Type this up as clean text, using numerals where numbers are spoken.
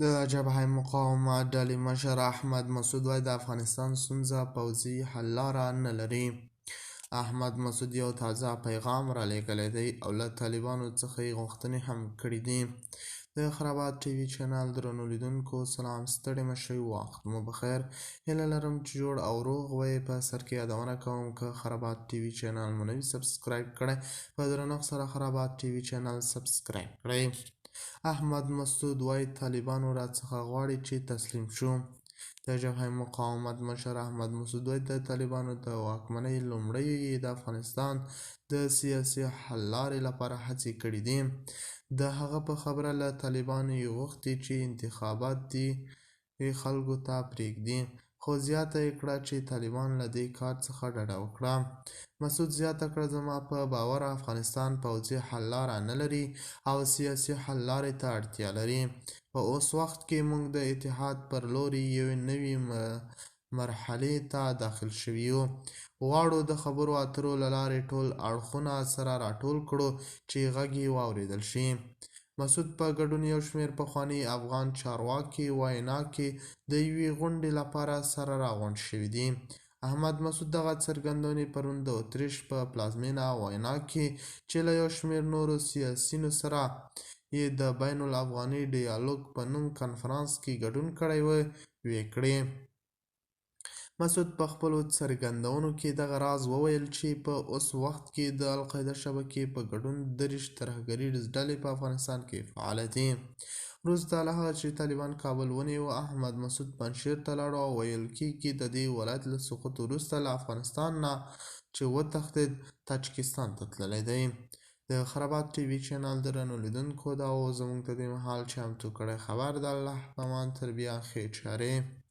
د جبهه مقاومت ډلې مشر احمد مسعود وایي د افغانستان ستونزه پوځي حل لاره نه لري. احمد مسعود یو تازه پیغام رالیږلی دی او له طالبانو څخه یې غوښتنې هم کړې دي. د خرابات ټي وي چینل درنو لیدونکو سلام، ستړي مشئ، وخت مو بخیر. هیله لرم چې جوړ او روغ وئ. په سر کې یادونه کوم که خرابات ټي وي چینل مو نه وي سبسکرایب کړئ، په درنښت سره خرابات ټي وي چینل سبسکرایب کړئ. احمد مسعود وایي طالبانو راڅخه غواړي چې تسلیم شو. د جبهه مقاومت مشر احمد مسعود وایي د طالبانو د واکمنۍ لومړی یې د افغانستان د سیاسي حل لارې لپاره هڅې کړې دي. د هغه په خبره له طالبانو یې غوښتي چې انتخابات دې خلکو ته پرېږدي، خو زیاته یې کړه چې طالبان له دې کار څخه ډډه وکړه. مسعود زیاته کړه زما په باور افغانستان پوځي حل لاره نه لري او سیاسي حل لارې ته اړتیا لري. په اوس وخت کې موږ د اتحاد پر لوري یوې نوې مرحلې ته داخل شوي یو. غواړو د خبرو اترو له لارې ټول اړخونه سره راټول کړو چې غږ یې واورېدل شي. مسعود په ګډون یو شمېر پخواني افغان چارواکي وینا کې د یوې غونډې لپاره سره راغونډ شوي دي. احمد مسعود دغه څرګندونې پرون د اتریش په پلازمېنه وینا کې چې له یو شمېر نورو سیاسیونو سره یې د بین الافغاني ډیالوګ په نوم کنفرانس کې ګډون کړی و ویې کړې. مسعود په خپلو څرګندونو کې دغه راز وویل چې په اوس وخت کې د القاعده شبکې په ګډون 30 ترهګریز ډلې په افغانستان کې فعاله دي. وروسته له هغه چې طالبان کابل ونیو، احمد مسعود پنجشیر ته لاړ او ویل کېږي د دې ولایت له سقوط وروسته له افغانستان نه چې وتښتېد تاجکستان ته تللی دی. د خرابات ټي وي چینل درنو لیدونکو دا و زموږ د دې مهال چمتو کړی خبر. د الله په امان تر بیا ښې چارې.